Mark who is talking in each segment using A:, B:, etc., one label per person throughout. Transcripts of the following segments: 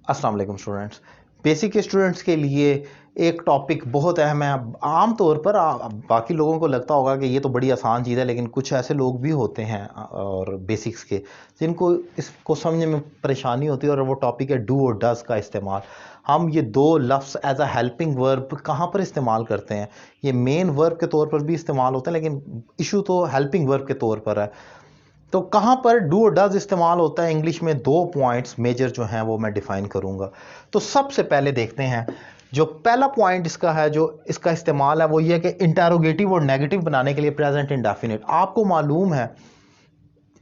A: अस्सलाम वालेकुम students. Basic के स्टूडेंट्स के लिए एक टॉपिक बहुत अहम है। आम तौर पर बाकी लोगों को लगता होगा कि ये तो बड़ी आसान चीज़ है, लेकिन कुछ ऐसे लोग भी होते हैं और बेसिक्स के जिनको इसको समझने में परेशानी होती है, और वो टॉपिक है डू और डज का इस्तेमाल। हम ये दो लफ्ज़ एज अ हेल्पिंग वर्ब कहाँ पर इस्तेमाल करते हैं? ये मेन वर्ब के तौर पर भी इस्तेमाल होता है, लेकिन इशू तो हेल्पिंग वर्ब के तौर पर है। तो कहाँ पर डू और डज इस्तेमाल होता है इंग्लिश में? दो पॉइंट्स मेजर जो हैं वो मैं डिफाइन करूंगा। तो सबसे पहले देखते हैं, जो पहला पॉइंट इसका है, जो इसका इस्तेमाल है, वो ये है कि इंटेरोगेटिव और नेगेटिव बनाने के लिए प्रेजेंट इंडेफिनिट। आपको मालूम है,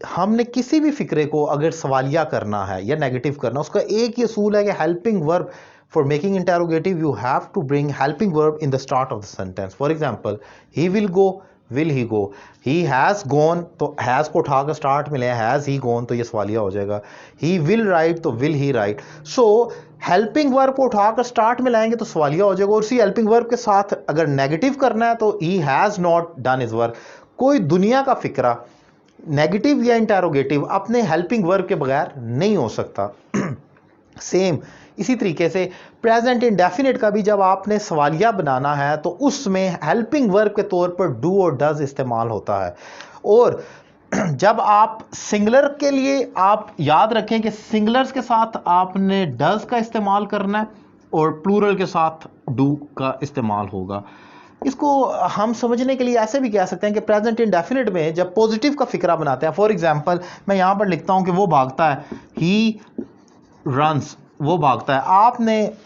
A: हमने किसी भी फिक्रे को अगर सवालिया करना है या नेगेटिव करना, उसका एक ही असूल है कि helping verb for making interrogative you have to bring helping verb in the start of the sentence. For example, he will go, will he go. He has gone, तो हैज को उठाकर स्टार्ट में ले, हैज ही गॉन, तो ये सवालिया हो जाएगा। ही विल राइट, तो will he right. So helping verb को उठाकर स्टार्ट में लाएंगे तो सवालिया हो जाएगा, और उसी हेल्पिंग वर्ब के साथ अगर नेगेटिव करना है तो he has not done his work. कोई दुनिया का फिक्रा नेगेटिव या इंटेरोगेटिव अपने हेल्पिंग वर्ब के बगैर नहीं हो सकता। सेम इसी तरीके से प्रेजेंट इंडेफिनिट का भी जब आपने सवालिया बनाना है तो उसमें हेल्पिंग वर्ब के तौर पर डू और डज इस्तेमाल होता है। और जब आप सिंगुलर के लिए, आप याद रखें कि सिंगुलर्स के साथ आपने डज का इस्तेमाल करना है और प्लूरल के साथ डू का इस्तेमाल होगा। इसको हम समझने के लिए ऐसे भी कह सकते हैं कि प्रेजेंट इंडेफिनिट में जब पॉजिटिव का फिक्रा बनाते हैं, फॉर एग्जांपल मैं यहां पर लिखता हूं कि वो भागता है, ही रन्स, वो भागता है।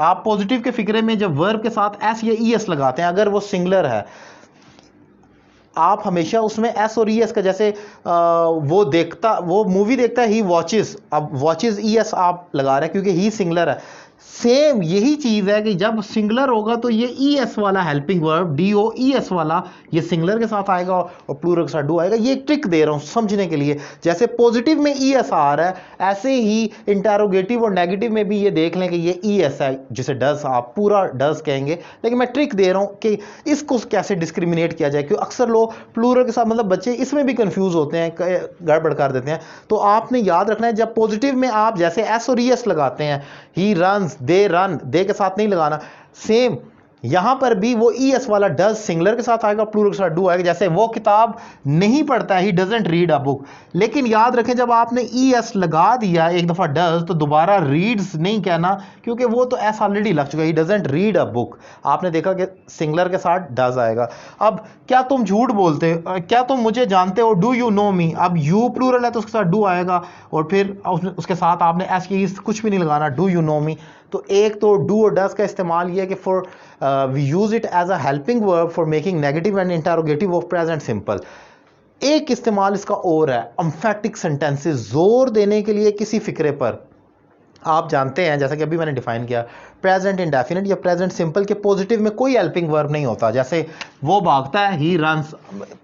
A: आप पॉजिटिव के फिक्रे में जब वर्ब के साथ एस या ई एस लगाते हैं, अगर वो सिंगुलर है, आप हमेशा उसमें एस और ई एस का, जैसे वो मूवी देखता है, ही वॉचेस, अब वॉचेस ई एस आप लगा रहे हैं क्योंकि ही सिंगुलर है। सेम यही चीज है कि जब सिंगुलर होगा तो ये ई एस वाला helping verb, D O E S वाला, ये सिंगुलर के साथ आएगा और प्लूरल के साथ डू आएगा। ये एक ट्रिक दे रहा हूं समझने के लिए। जैसे पॉजिटिव में ई एस आ रहा है, ऐसे ही इंटेरोगेटिव और नेगेटिव में भी ये देख लें कि ये ई एस है, जिसे डज आप पूरा डज कहेंगे, लेकिन मैं ट्रिक दे रहा हूं कि इसको कैसे डिस्क्रिमिनेट किया जाए, क्योंकि अक्सर लोग प्लूरल के साथ, मतलब बच्चे इसमें भी कंफ्यूज होते हैं, गड़बड़ कर देते हैं। तो आपने याद रखना है, जब पॉजिटिव में आप जैसे एस और ई एस लगाते हैं, ही रन्स, दे रन, दे के साथ नहीं लगाना। सेम यहां पर भी वो ई एस वाला डज सिंगुलर के साथ आएगा, प्लूरल के साथ डू आएगा। जैसे वो किताब नहीं पढ़ता है, he doesn't read a book. लेकिन याद रखें, जब आपने ई एस लगा दिया एक दफा डज, तो दोबारा रीड्स नहीं कहना, क्योंकि वो तो एस ऑलरेडी लग चुका है, he doesn't read a book. आपने देखा कि सिंगुलर के साथ डज आएगा। अब क्या तुम झूठ बोलते हो, क्या तुम मुझे जानते हो, डू यू नो मी। अब यू प्लूरल है तो उसके साथ डू आएगा, और फिर उसके साथ आपने एस की कुछ भी नहीं लगाना, डू यू नो मी। तो एक तो डू और डज का इस्तेमाल ये है कि for we use it as a helping verb for making negative and interrogative of present simple. एक इस्तेमाल इसका और है एम्फेटिक सेंटेंसेस, जोर देने के लिए किसी फिक्रे पर। आप जानते हैं, जैसा कि अभी मैंने डिफाइन किया, प्रेजेंट इंडेफिनिट या प्रेजेंट सिंपल के पॉजिटिव में कोई हेल्पिंग वर्ब नहीं होता। जैसे वो भागता है, ही रन्स,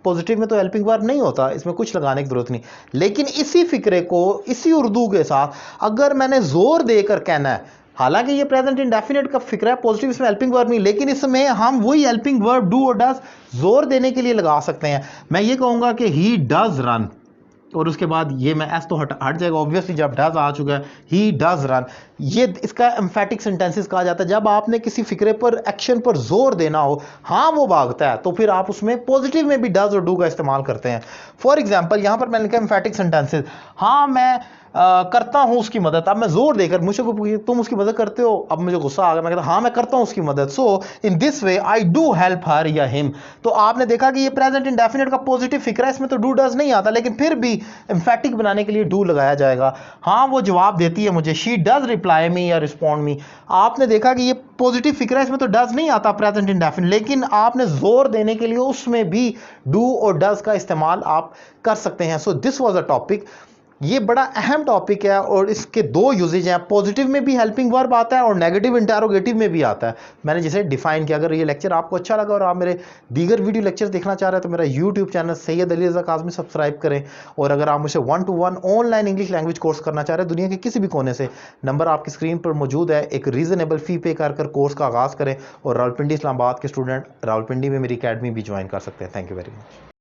A: पॉजिटिव में तो हेल्पिंग वर्ब नहीं होता, इसमें कुछ लगाने की जरूरत नहीं। लेकिन इसी फिक्रे को इसी उर्दू के साथ अगर मैंने जोर देकर कहना है, हालांकि ये प्रेजेंट इंडेफिनिट का फिक्र है, पॉजिटिव इसमें हेल्पिंग वर्ब नहीं, लेकिन इसमें हम वही हेल्पिंग वर्ब डू और डज जोर देने के लिए लगा सकते हैं। मैं ये कहूंगा कि ही डज रन, और उसके बाद ये मैं एस तो हट जाएगा ऑब्वियसली, जब डज आ चुका है, ही डज रन। ये इसका एम्फेटिक सेंटेंसेस कहा जाता है। जब आपने किसी फिक्रे पर, एक्शन पर जोर देना हो, हाँ वो भागता है, तो फिर आप उसमें पॉजिटिव में भी डज और डू का इस्तेमाल करते हैं। फॉर एग्जांपल यहां पर मैंने लिखा एम्फेटिक सेंटेंसेस, हाँ मैं करता हूं उसकी मदद। अब मैं जोर देकर, मुझे को तुम उसकी मदद करते हो, अब मुझे गुस्सा आ गया, मैं कहता हाँ मैं करता हूं उसकी मदद। So in this way I do help her या हिम। तो आपने देखा कि ये प्रेजेंट इंडेफिनिट का पॉजिटिव फिक्र है, इसमें तो डू डज नहीं आता, लेकिन फिर भी एम्फेटिक बनाने के लिए डू लगाया जाएगा। हाँ वो जवाब देती है मुझे, शी डज रिप्लाई मी या रिस्पॉन्ड मी। आपने देखा कि ये पॉजिटिव फिक्र है, इसमें तो डज नहीं आता प्रेजेंट इंडेफिनिट, लेकिन आपने जोर देने के लिए उसमें भी डू और डज का इस्तेमाल आप कर सकते हैं। So this was a topic. ये बड़ा अहम टॉपिक है और इसके दो यूजेज हैं, पॉजिटिव में भी हेल्पिंग वर्ब आता है और नेगेटिव इंटेरोगेटिव में भी आता है। मैंने जिसे डिफाइन किया। अगर ये लेक्चर आपको अच्छा लगा और आप मेरे दीगर वीडियो लेक्चर देखना चाह रहे हैं तो मेरा YouTube channel Syed Ali Raza Kazmi subscribe करें। और अगर आप मुझसे 1-to-1 online English language course करना चाह रहे हैं दुनिया के किसी भी कोने से, नंबर आपकी स्क्रीन पर मौजूद है। एक रीजनेबल फी पे कर कोर्स का आगाज़ करें। और रावलपिंडी इस्लामाबाद के स्टूडेंट रावलपिंडी में मेरी अकेडमी भी ज्वाइन कर सकते हैं। Thank you very much.